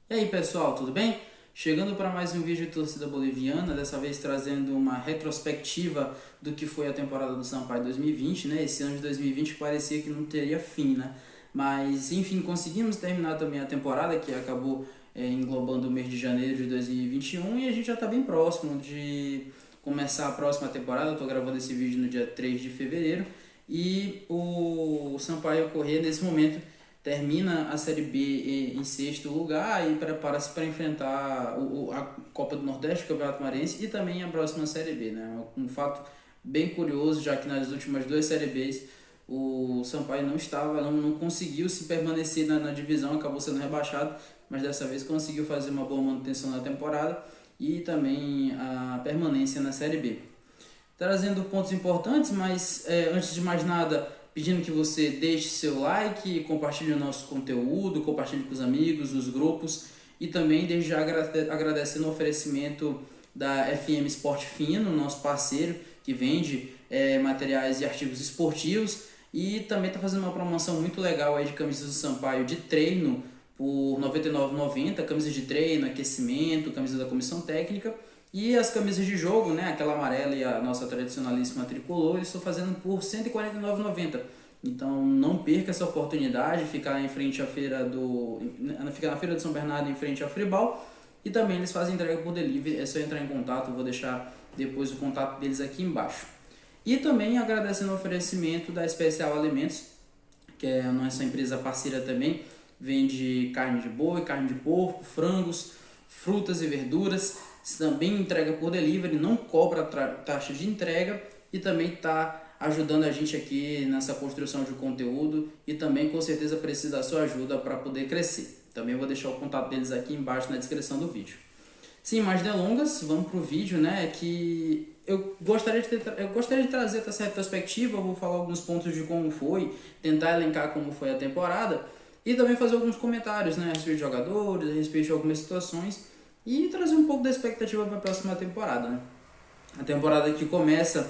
E aí pessoal, tudo bem? Chegando para mais um vídeo de torcida boliviana, dessa vez trazendo uma retrospectiva do que foi a temporada do Sampaio 2020, né? Esse ano de 2020 parecia que não teria fim, né? Mas enfim, conseguimos terminar também a temporada, que acabou englobando o mês de janeiro de 2021 e a gente já está bem próximo de começar a próxima temporada. Estou gravando esse vídeo no dia 3 de fevereiro e o Sampaio Corrêa nesse momento termina a Série B em sexto lugar e prepara-se para enfrentar a Copa do Nordeste, o Campeonato Maranhense e também a próxima Série B, né? Um fato bem curioso, já que nas últimas duas Série Bs o Sampaio não conseguiu se permanecer na divisão, acabou sendo rebaixado, mas dessa vez conseguiu fazer uma boa manutenção na temporada e também a permanência na Série B. Trazendo pontos importantes, mas antes de mais nada, pedindo que você deixe seu like, compartilhe o nosso conteúdo, compartilhe com os amigos, os grupos e também desde já agradecendo o oferecimento da FM Sport Fino, nosso parceiro que vende materiais e artigos esportivos e também está fazendo uma promoção muito legal aí de camisas do Sampaio de treino por R$ 99,90, camisas de treino, aquecimento, camisas da comissão técnica. E as camisas de jogo, né, aquela amarela e a nossa tradicionalíssima tricolor, eles estão fazendo por R$ 149,90. Então não perca essa oportunidade, ficar em frente à fica na Feira de São Bernardo, em frente à Fribal. E também eles fazem entrega por delivery, é só entrar em contato, eu vou deixar depois o contato deles aqui embaixo. E também agradecendo o oferecimento da Especial Alimentos, que é a nossa empresa parceira também, vende carne de boi, carne de porco, frangos, frutas e verduras, também entrega por delivery, não cobra taxa de entrega e também está ajudando a gente aqui nessa construção de conteúdo e também com certeza precisa da sua ajuda para poder crescer. Também vou deixar o contato deles aqui embaixo na descrição do vídeo. Sem mais delongas, vamos pro vídeo, né? Que eu gostaria de trazer essa retrospectiva, eu vou falar alguns pontos de como foi, tentar elencar como foi a temporada e também fazer alguns comentários, né, a respeito de jogadores, a respeito de algumas situações e trazer um pouco da expectativa para a próxima temporada, né? A temporada que começa,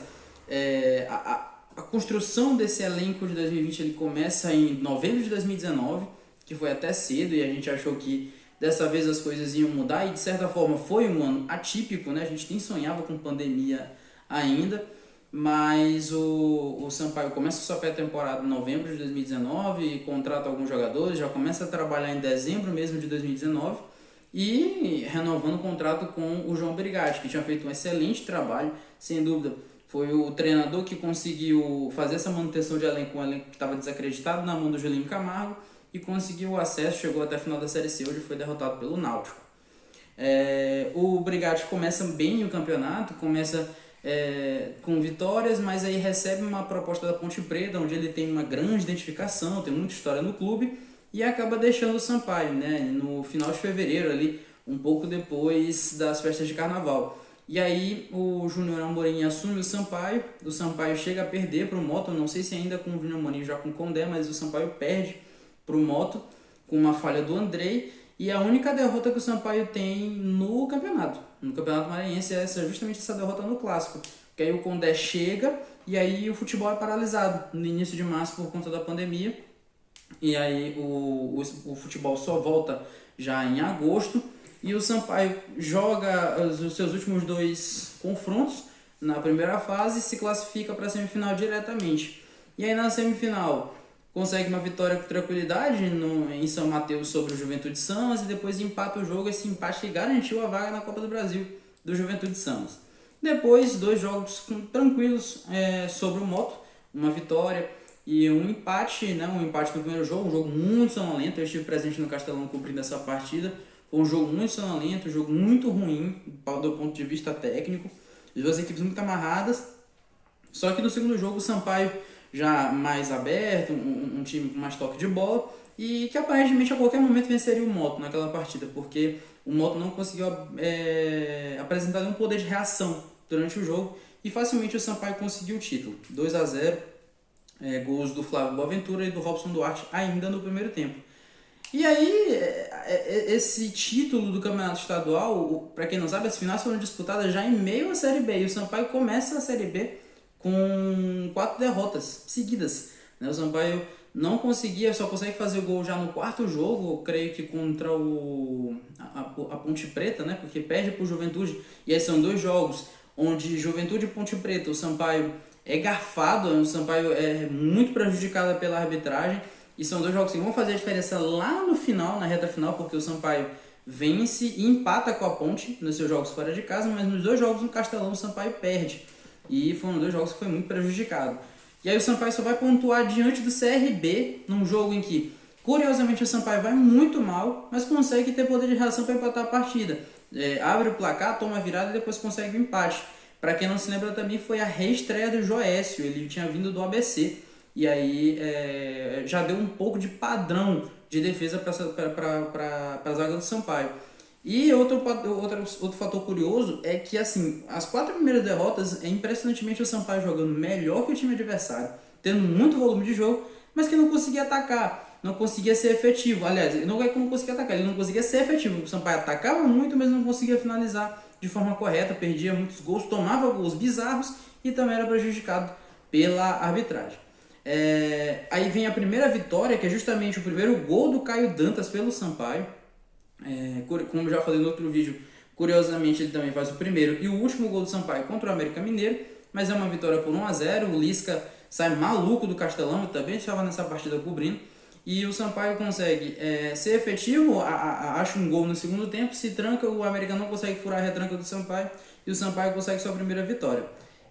a construção desse elenco de 2020 ele começa em novembro de 2019, que foi até cedo e a gente achou que dessa vez as coisas iam mudar e de certa forma foi um ano atípico, né? A gente nem sonhava com pandemia ainda, mas o Sampaio começa sua pré-temporada em novembro de 2019, contrata alguns jogadores, já começa a trabalhar em dezembro mesmo de 2019 e renovando o contrato com o João Brigatti, que tinha feito um excelente trabalho, sem dúvida. Foi o treinador que conseguiu fazer essa manutenção de elenco, um elenco que estava desacreditado na mão do Julinho Camargo, e conseguiu o acesso, chegou até a final da Série C, onde foi derrotado pelo Náutico. O Brigatti começa bem o campeonato, começa com vitórias, mas aí recebe uma proposta da Ponte Preta, onde ele tem uma grande identificação, tem muita história no clube, e acaba deixando o Sampaio, né, no final de fevereiro, ali, um pouco depois das festas de carnaval. E aí o Júnior Amorim assume o Sampaio chega a perder para o Moto, não sei se ainda com o Júnior Amorim já com o Condé, mas o Sampaio perde para o Moto com uma falha do Andrei e a única derrota que o Sampaio tem no Campeonato Maranhense é justamente essa derrota no Clássico, que aí o Condé chega e aí o futebol é paralisado no início de março por conta da pandemia e aí o futebol só volta já em agosto e o Sampaio joga os seus últimos dois confrontos na primeira fase e se classifica para a semifinal diretamente. E aí na semifinal consegue uma vitória com tranquilidade em São Mateus sobre o Juventude Santos e depois empata o jogo. Esse empate garantiu a vaga na Copa do Brasil do Juventude Santos. Depois, dois jogos tranquilos sobre o Moto, uma vitória e um empate, né? Um empate no primeiro jogo, um jogo muito sonolento. Eu estive presente no Castelão cobrindo essa partida. Foi um jogo muito sonolento, um jogo muito ruim do ponto de vista técnico. As duas equipes muito amarradas. Só que no segundo jogo o Sampaio já mais aberto, um time com mais toque de bola e que aparentemente a qualquer momento venceria o Moto naquela partida, porque o Moto não conseguiu apresentar nenhum poder de reação durante o jogo e facilmente o Sampaio conseguiu o título, 2-0, gols do Flávio Boaventura e do Robson Duarte ainda no primeiro tempo. E aí, esse título do campeonato estadual, para quem não sabe, as finais foram disputadas já em meio à Série B. E o Sampaio começa a Série B com 4 derrotas seguidas, né? O Sampaio não conseguia, só consegue fazer o gol já no quarto jogo, eu creio que contra a Ponte Preta, né? Porque perde para o Juventude, e aí são 2 jogos onde Juventude e Ponte Preta, o Sampaio é garfado, o Sampaio é muito prejudicado pela arbitragem, e são 2 jogos que vão fazer a diferença lá no final, na reta final, porque o Sampaio vence e empata com a Ponte nos seus jogos fora de casa, mas nos 2 jogos no Castelão o Sampaio perde. E foram 2 jogos que foi muito prejudicado. E aí o Sampaio só vai pontuar diante do CRB, num jogo em que, curiosamente, o Sampaio vai muito mal, mas consegue ter poder de reação para empatar a partida. Abre o placar, toma a virada e depois consegue o empate. Para quem não se lembra também, foi a reestreia do Joécio, ele tinha vindo do ABC. E aí já deu um pouco de padrão de defesa para a zaga do Sampaio. E outro fator curioso é que, assim, as 4 primeiras derrotas é impressionantemente o Sampaio jogando melhor que o time adversário, tendo muito volume de jogo, mas que não conseguia atacar, não conseguia ser efetivo. Aliás, não é que não conseguia atacar, ele não conseguia ser efetivo. O Sampaio atacava muito, mas não conseguia finalizar de forma correta, perdia muitos gols, tomava gols bizarros e também era prejudicado pela arbitragem. Aí vem a primeira vitória, que é justamente o primeiro gol do Caio Dantas pelo Sampaio. Como já falei no outro vídeo, curiosamente ele também faz o primeiro e o último gol do Sampaio contra o América Mineiro, mas é uma vitória por 1-0. O Lisca sai maluco do Castelão, eu também estava nessa partida cobrindo, e o Sampaio consegue ser efetivo, acha um gol no segundo tempo, se tranca, o América não consegue furar a retranca do Sampaio e o Sampaio consegue sua primeira vitória.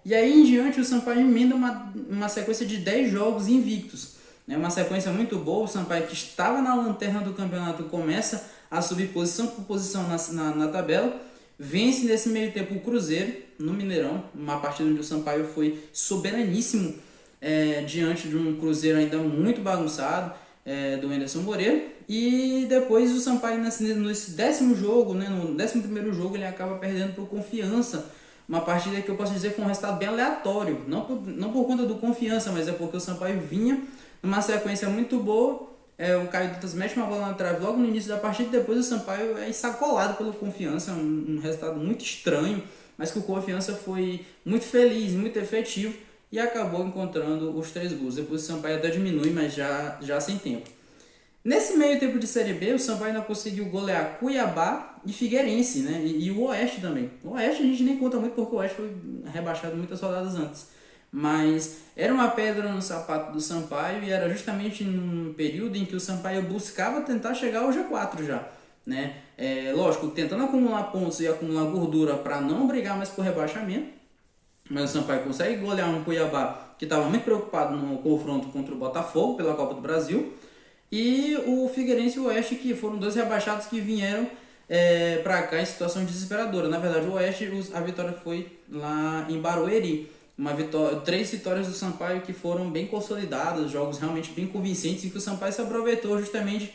E aí em diante o Sampaio emenda uma sequência de 10 jogos invictos, né? Uma sequência muito boa. O Sampaio, que estava na lanterna do campeonato, começa a subir posição por posição na tabela, vence nesse meio tempo o Cruzeiro no Mineirão, uma partida onde o Sampaio foi soberaníssimo diante de um Cruzeiro ainda muito bagunçado, do Anderson Moreira. E depois o Sampaio nesse 10º jogo, né, no 11º jogo, ele acaba perdendo por Confiança, uma partida que eu posso dizer que foi um resultado bem aleatório, não por conta do Confiança, mas é porque o Sampaio vinha numa sequência muito boa. O Caio Dantas mete uma bola na trave logo no início da partida, e depois o Sampaio é ensacolado pelo Confiança, um resultado muito estranho, mas que o Confiança foi muito feliz, muito efetivo e acabou encontrando os 3 gols. Depois o Sampaio até diminui, mas já sem tempo. Nesse meio tempo de Série B, o Sampaio ainda conseguiu golear Cuiabá e Figueirense, né? E o Oeste também. O Oeste a gente nem conta muito porque o Oeste foi rebaixado muitas rodadas antes. Mas era uma pedra no sapato do Sampaio, e era justamente num período em que o Sampaio buscava tentar chegar ao G4 já, né? Lógico, tentando acumular pontos e acumular gordura para não brigar mais por rebaixamento, mas o Sampaio consegue golear um Cuiabá que estava muito preocupado no confronto contra o Botafogo pela Copa do Brasil, e o Figueirense e o Oeste, que foram 2 rebaixados que vieram para cá em situação desesperadora. Na verdade, o Oeste, a vitória foi lá em Barueri. 3 vitórias do Sampaio que foram bem consolidadas, jogos realmente bem convincentes, em que o Sampaio se aproveitou justamente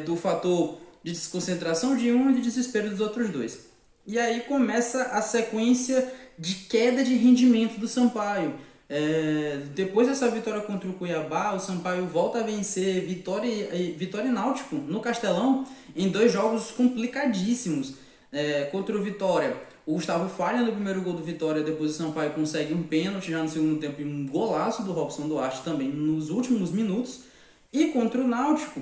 do fator de desconcentração de um e de desespero dos outros 2. E aí começa a sequência de queda de rendimento do Sampaio. Depois dessa vitória contra o Cuiabá, o Sampaio volta a vencer Vitória e Náutico no Castelão em 2 jogos complicadíssimos. Contra o Vitória, o Gustavo falha no primeiro gol do Vitória, depois o Sampaio consegue um pênalti já no segundo tempo e um golaço do Robson Duarte também nos últimos minutos. E contra o Náutico,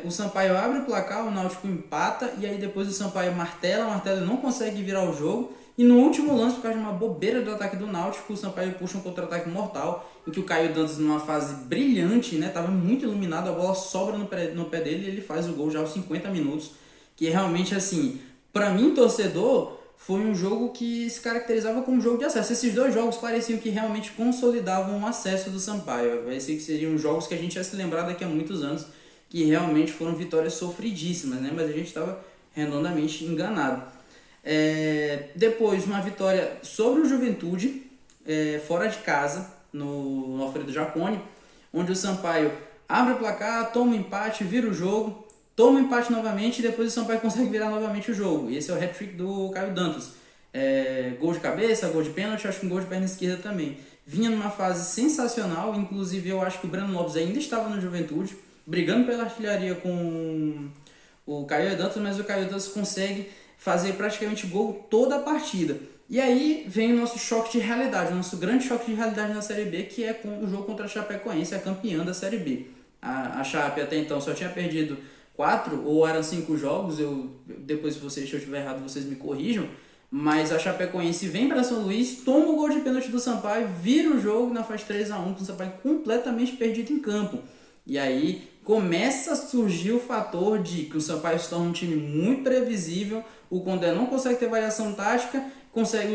o Sampaio abre o placar, o Náutico empata, e aí depois o Sampaio martela e não consegue virar o jogo. E no último lance, por causa de uma bobeira do ataque do Náutico, o Sampaio puxa um contra-ataque mortal, em que o Caio Dantas, numa fase brilhante, né, estava muito iluminado, a bola sobra no pé dele e ele faz o gol já aos 50 minutos, que realmente, assim, para mim, torcedor, foi um jogo que se caracterizava como um jogo de acesso. Esses 2 jogos pareciam que realmente consolidavam o acesso do Sampaio. Parecia que seriam jogos que a gente ia se lembrar daqui a muitos anos, que realmente foram vitórias sofridíssimas, né? Mas a gente estava redondamente enganado. Depois, uma vitória sobre o Juventude, fora de casa, no Alfredo Jaconi, onde o Sampaio abre o placar, toma um empate, vira o jogo, toma um empate novamente e depois o Sampaio consegue virar novamente o jogo. E esse é o hat-trick do Caio Dantas. Gol de cabeça, gol de pênalti, acho que um gol de perna esquerda também. Vinha numa fase sensacional, inclusive eu acho que o Breno Lopes ainda estava no Juventude, brigando pela artilharia com o Caio Dantas, mas o Caio Dantas consegue fazer praticamente gol toda a partida. E aí vem o nosso choque de realidade, o nosso grande choque de realidade na Série B, que é com o jogo contra a Chapecoense, a campeã da Série B. A Chape até então só tinha perdido 4 ou eram 5 jogos, depois se eu estiver errado vocês me corrijam, mas a Chapecoense vem para São Luís, toma o gol de pênalti do Sampaio, vira o jogo, na faz 3-1, com o Sampaio completamente perdido em campo. E aí começa a surgir o fator de que o Sampaio se torna um time muito previsível, o Condé não consegue ter variação tática,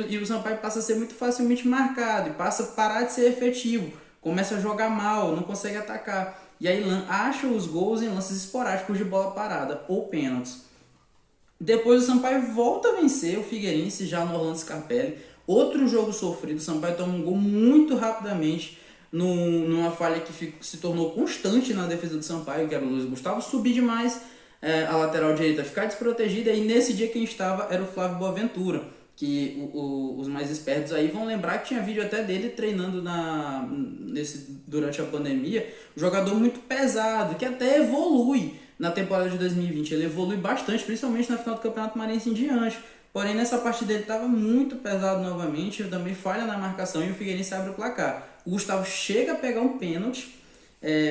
e o Sampaio passa a ser muito facilmente marcado e passa a parar de ser efetivo, começa a jogar mal, não consegue atacar. E aí acha os gols em lances esporádicos de bola parada ou pênaltis. Depois o Sampaio volta a vencer o Figueirense já no Orlando Scarpelli. Outro jogo sofrido, o Sampaio toma um gol muito rapidamente numa falha que se tornou constante na defesa do Sampaio, que era o Luiz Gustavo, subir demais a lateral direita, ficar desprotegida, e nesse dia quem estava era o Flávio Boaventura, que os mais espertos aí vão lembrar que tinha vídeo até dele treinando durante a pandemia, um jogador muito pesado, que até evolui na temporada de 2020, ele evolui bastante, principalmente na final do Campeonato Maranhense em diante. Porém, nessa partida ele estava muito pesado novamente, também falha na marcação e o Figueirense abre o placar. O Gustavo chega a pegar um pênalti,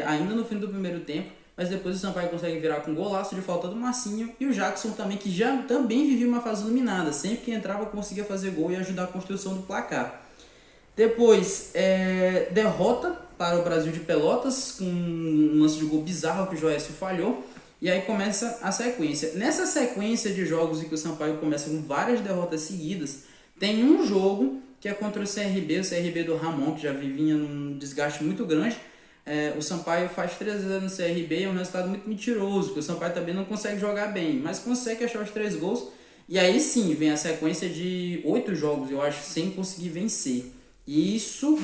ainda no fim do primeiro tempo, mas depois o Sampaio consegue virar com um golaço de falta do Marcinho, e o Jackson também, que já também vivia uma fase iluminada, sempre que entrava conseguia fazer gol e ajudar a construção do placar. Depois, derrota para o Brasil de Pelotas, com um lance de gol bizarro que o Joécio falhou. E aí começa a sequência. Nessa sequência de jogos em que o Sampaio começa com várias derrotas seguidas, tem um jogo que é contra o CRB do Ramon, que já vinha num desgaste muito grande. O Sampaio faz 3-0 no CRB, é um resultado muito mentiroso, porque o Sampaio também não consegue jogar bem, mas consegue achar os 3 gols. E aí sim, vem a sequência de 8 jogos, eu acho, sem conseguir vencer. E isso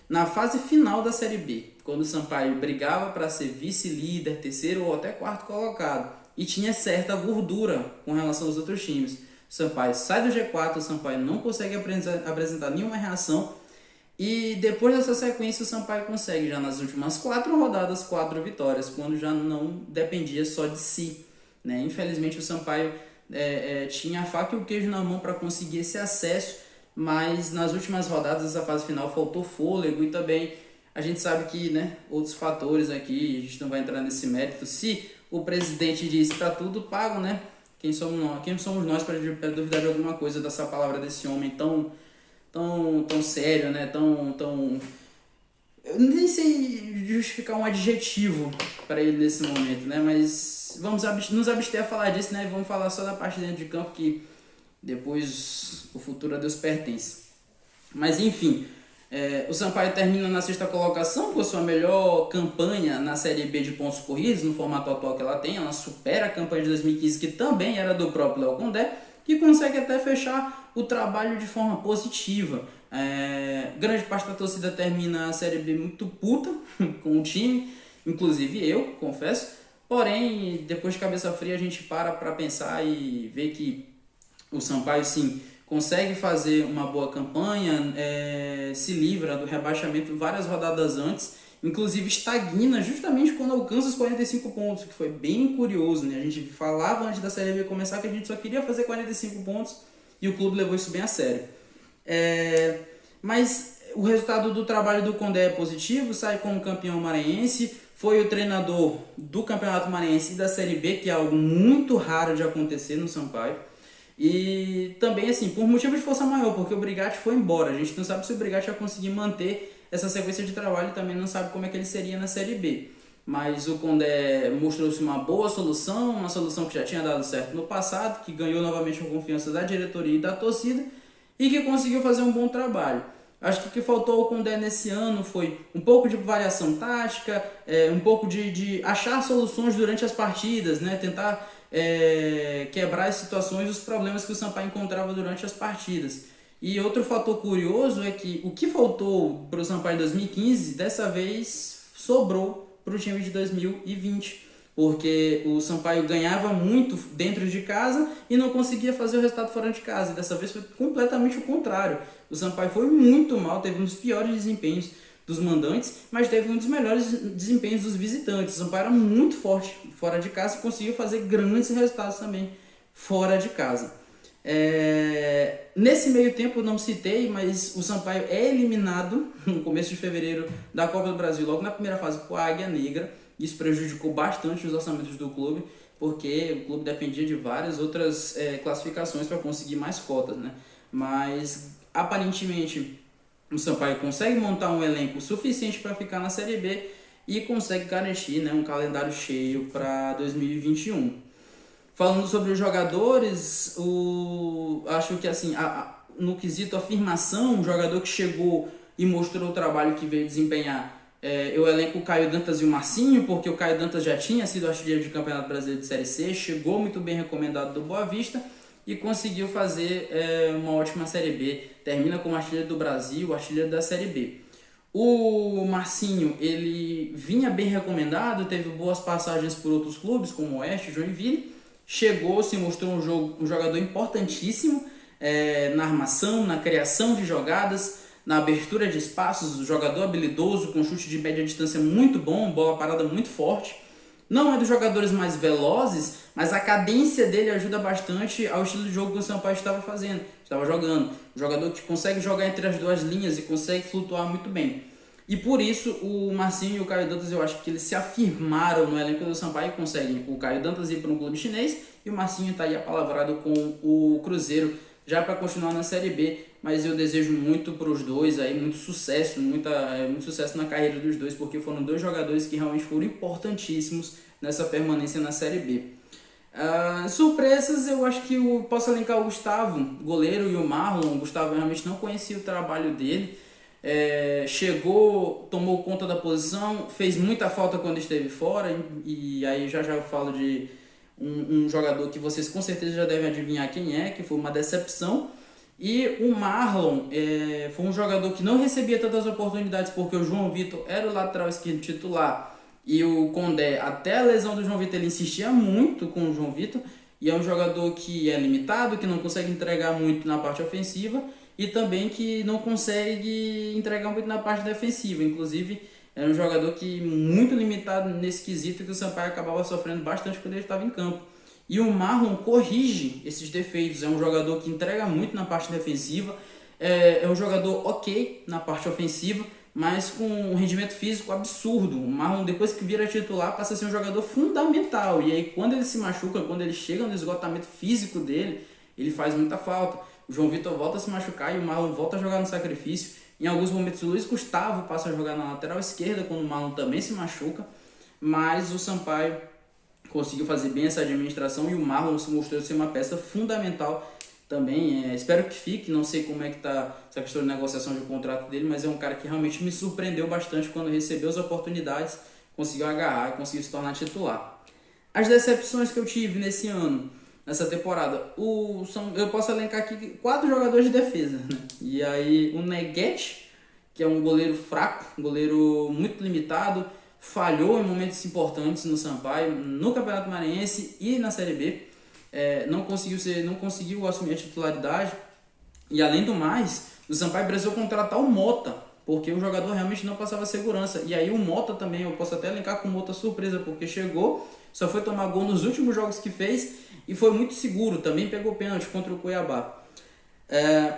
na fase final da Série B, quando o Sampaio brigava para ser vice-líder, terceiro ou até quarto colocado, e tinha certa gordura com relação aos outros times. O Sampaio sai do G4, o Sampaio não consegue apresentar nenhuma reação, e depois dessa sequência o Sampaio consegue, já nas últimas 4 rodadas, 4 vitórias, quando já não dependia só de si, né? Infelizmente o Sampaio tinha a faca e o queijo na mão para conseguir esse acesso, mas nas últimas rodadas dessa fase final faltou fôlego, e também a gente sabe que, né, outros fatores aqui, a gente não vai entrar nesse mérito. Se o presidente disse tá tudo pago, né? Quem somos nós para duvidar de alguma coisa dessa palavra desse homem tão sério, né? Eu nem sei justificar um adjetivo para ele nesse momento, né? Mas vamos nos abster a falar disso, né? Vamos falar só da parte de dentro de campo, que depois o futuro a Deus pertence. Mas enfim, o Sampaio termina na 6ª colocação com a sua melhor campanha na Série B de pontos corridos, no formato atual que ela tem. Ela supera a campanha de 2015, que também era do próprio Léo Condé, que consegue até fechar o trabalho de forma positiva. Grande parte da torcida termina a Série B muito puta com o time, inclusive eu, confesso. Porém, depois de cabeça fria, a gente para pensar e vê que o Sampaio, sim, consegue fazer uma boa campanha, se livra do rebaixamento várias rodadas antes, inclusive estagna justamente quando alcança os 45 pontos, que foi bem curioso, né? A gente falava antes da Série B começar que a gente só queria fazer 45 pontos e o clube levou isso bem a sério. Mas o resultado do trabalho do Condé é positivo, sai como campeão maranhense, foi o treinador do Campeonato Maranhense e da Série B, que é algo muito raro de acontecer no Sampaio. E também, assim, por motivo de força maior, porque o Brigatti foi embora. A gente não sabe se o Brigatti vai conseguir manter essa sequência de trabalho, e também não sabe como é que ele seria na Série B. Mas o Condé mostrou-se uma boa solução, uma solução que já tinha dado certo no passado, que ganhou novamente a confiança da diretoria e da torcida, e que conseguiu fazer um bom trabalho. Acho que o que faltou ao Condé nesse ano foi um pouco de variação tática, um pouco de achar soluções durante as partidas, né? Tentar quebrar as situações, os problemas que o Sampaio encontrava durante as partidas. E outro fator curioso é que o que faltou para o Sampaio em 2015, dessa vez sobrou para o time de 2020. Porque o Sampaio ganhava muito dentro de casa e não conseguia fazer o resultado fora de casa. Dessa vez foi completamente o contrário. O Sampaio foi muito mal, teve um dos piores desempenhos dos mandantes, mas teve um dos melhores desempenhos dos visitantes. O Sampaio era muito forte fora de casa e conseguiu fazer grandes resultados também fora de casa. Nesse meio tempo eu não citei, mas o Sampaio é eliminado no começo de fevereiro da Copa do Brasil, logo na primeira fase com a Águia Negra. Isso prejudicou bastante os orçamentos do clube, porque o clube dependia de várias outras classificações para conseguir mais cotas, né? Mas aparentemente o Sampaio consegue montar um elenco suficiente para ficar na Série B e consegue garantir, né, um calendário cheio para 2021. Falando sobre os jogadores, acho que assim, no quesito afirmação, um jogador que chegou e mostrou o trabalho que veio desempenhar, eu elenco o Caio Dantas e o Marcinho, porque o Caio Dantas já tinha sido artilheiro de Campeonato Brasileiro de Série C, chegou muito bem recomendado do Boa Vista e conseguiu fazer uma ótima Série B. Termina como artilheiro do Brasil, artilheiro da Série B. O Marcinho, ele vinha bem recomendado, teve boas passagens por outros clubes, como o Oeste, Joinville. Chegou, se mostrou um jogador importantíssimo na armação, na criação de jogadas, na abertura de espaços, um jogador habilidoso, com chute de média distância muito bom, bola parada muito forte. Não é dos jogadores mais velozes, mas a cadência dele ajuda bastante ao estilo de jogo que o Sampaio estava jogando. Um jogador que consegue jogar entre as duas linhas e consegue flutuar muito bem. E por isso o Marcinho e o Caio Dantas, eu acho que eles se afirmaram no elenco do Sampaio e conseguem o Caio Dantas ir para um clube chinês e o Marcinho está aí apalavrado com o Cruzeiro já para continuar na Série B. Mas eu desejo muito para os dois, aí, muito sucesso na carreira dos dois, porque foram dois jogadores que realmente foram importantíssimos nessa permanência na Série B. Surpresas, eu acho que eu posso elencar o Gustavo, goleiro, e o Marlon. O Gustavo, eu realmente não conhecia o trabalho dele. Chegou, tomou conta da posição, fez muita falta quando esteve fora, e aí já eu falo de um jogador que vocês com certeza já devem adivinhar quem é, que foi uma decepção. E o Marlon foi um jogador que não recebia tantas oportunidades, porque o João Vitor era o lateral esquerdo titular e o Condé, até a lesão do João Vitor, ele insistia muito com o João Vitor, e é um jogador que é limitado, que não consegue entregar muito na parte ofensiva e também que não consegue entregar muito na parte defensiva. Inclusive, é um jogador que muito limitado nesse quesito, que o Sampaio acabava sofrendo bastante quando ele estava em campo. E o Marlon corrige esses defeitos, é um jogador que entrega muito na parte defensiva, é um jogador ok na parte ofensiva, mas com um rendimento físico absurdo. O Marlon, depois que vira titular, passa a ser um jogador fundamental, e aí quando ele se machuca, quando ele chega no esgotamento físico dele, ele faz muita falta. O João Vitor volta a se machucar e o Marlon volta a jogar no sacrifício. Em alguns momentos o Luiz Gustavo passa a jogar na lateral esquerda, quando o Marlon também se machuca, mas o Sampaio conseguiu fazer bem essa administração e o Marlon se mostrou ser uma peça fundamental também. Espero que fique, não sei como é que está essa questão de negociação de contrato dele, mas é um cara que realmente me surpreendeu bastante quando recebeu as oportunidades, conseguiu agarrar e conseguiu se tornar titular. As decepções que eu tive nesse ano, nessa temporada, eu posso elencar aqui 4 jogadores de defesa, né? E aí o Neguete, que é um goleiro fraco, um goleiro muito limitado, falhou em momentos importantes no Sampaio, no Campeonato Maranhense e na Série B. Não conseguiu assumir a titularidade. E além do mais, o Sampaio precisou contratar o Mota, porque o jogador realmente não passava segurança. E aí o Mota também, eu posso até elencar com o Mota surpresa, porque chegou, só foi tomar gol nos últimos jogos que fez e foi muito seguro, também pegou pênalti contra o Cuiabá.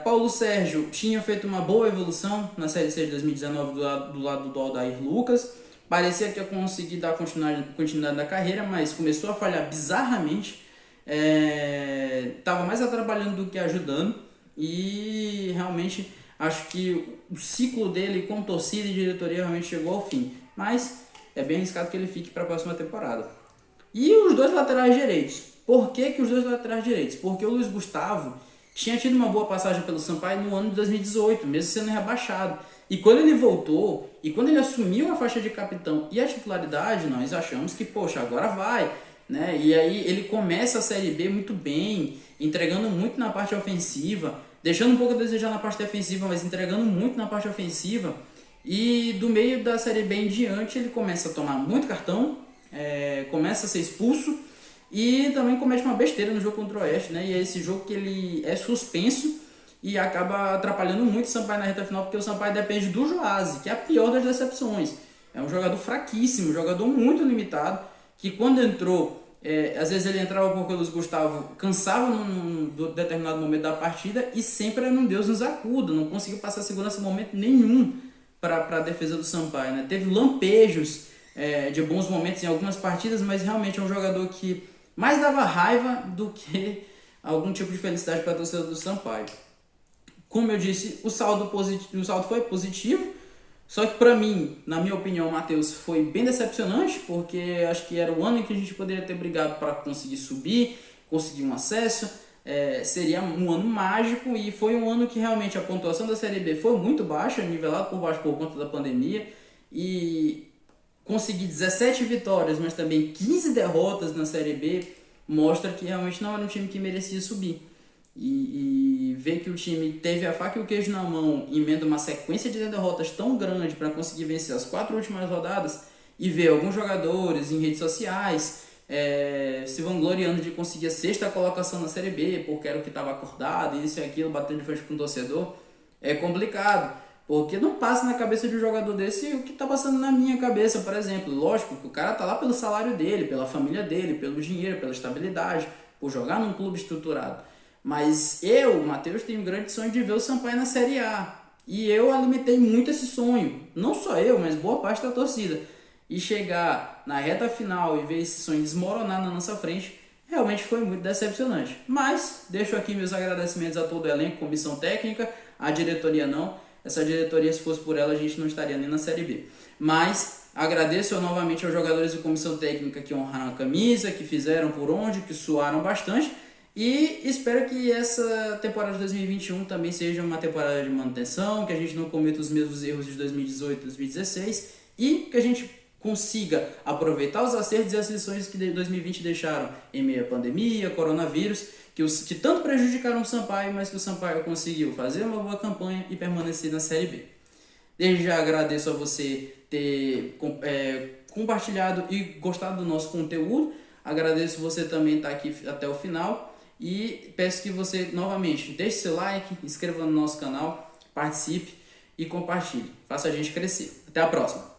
Paulo Sérgio tinha feito uma boa evolução na Série C de 2019 do lado do Aldair Lucas. Parecia que ia conseguir dar continuidade da carreira, mas começou a falhar bizarramente. Estava mais atrapalhando do que ajudando. E realmente acho que o ciclo dele com torcida e diretoria realmente chegou ao fim. Mas é bem arriscado que ele fique para a próxima temporada. E os dois laterais direitos. Por que os dois laterais direitos? Porque o Luiz Gustavo tinha tido uma boa passagem pelo Sampaio no ano de 2018, mesmo sendo rebaixado. E quando ele voltou, e quando ele assumiu a faixa de capitão e a titularidade, nós achamos que, poxa, agora vai, né? E aí ele começa a Série B muito bem, entregando muito na parte ofensiva, deixando um pouco a desejar na parte defensiva, mas entregando muito na parte ofensiva. E do meio da Série B em diante, ele começa a tomar muito cartão, começa a ser expulso, e também comete uma besteira no jogo contra o Oeste, né? E é esse jogo que ele é suspenso e acaba atrapalhando muito o Sampaio na reta final, porque o Sampaio depende do Joase, que é a pior das decepções. É um jogador fraquíssimo, um jogador muito limitado, que quando entrou Às vezes ele entrava porque o Luiz Gustavo cansava num determinado momento da partida e sempre era um Deus nos acuda, não conseguiu passar segurança em momento nenhum para a defesa do Sampaio, né? Teve lampejos de bons momentos em algumas partidas, mas realmente é um jogador que mais dava raiva do que algum tipo de felicidade para a torcida do Sampaio. Como eu disse, o saldo foi positivo, só que para mim, na minha opinião, o Matheus foi bem decepcionante, porque acho que era o ano em que a gente poderia ter brigado para conseguir subir, conseguir um acesso, seria um ano mágico, e foi um ano que realmente a pontuação da Série B foi muito baixa, nivelado por baixo por conta da pandemia, e conseguir 17 vitórias, mas também 15 derrotas na Série B, mostra que realmente não era um time que merecia subir. E ver que o time teve a faca e o queijo na mão, emenda uma sequência de derrotas tão grande para conseguir vencer as 4 últimas rodadas, e ver alguns jogadores em redes sociais se vangloriando de conseguir a 6ª colocação na Série B, porque era o que estava acordado, isso e aquilo, batendo de frente com o torcedor, é complicado. Porque não passa na cabeça de um jogador desse o que está passando na minha cabeça, por exemplo. Lógico que o cara tá lá pelo salário dele, pela família dele, pelo dinheiro, pela estabilidade, por jogar num clube estruturado. Mas eu, Matheus, tenho um grande sonho de ver o Sampaio na Série A. E eu alimentei muito esse sonho. Não só eu, mas boa parte da torcida. E chegar na reta final e ver esse sonho desmoronar na nossa frente, realmente foi muito decepcionante. Mas deixo aqui meus agradecimentos a todo o elenco, comissão técnica, a diretoria não. Essa diretoria, se fosse por ela, a gente não estaria nem na Série B. Mas agradeço novamente aos jogadores da comissão técnica que honraram a camisa, que fizeram por onde, que suaram bastante. E espero que essa temporada de 2021 também seja uma temporada de manutenção, que a gente não cometa os mesmos erros de 2018 e 2016 e que a gente consiga aproveitar os acertos e as lições que 2020 deixaram em meio à pandemia, coronavírus, que tanto prejudicaram o Sampaio, mas que o Sampaio conseguiu fazer uma boa campanha e permanecer na Série B. Desde já agradeço a você ter compartilhado e gostado do nosso conteúdo. Agradeço você também estar aqui até o final. E peço que você, novamente, deixe seu like, inscreva no nosso canal, participe e compartilhe. Faça a gente crescer. Até a próxima!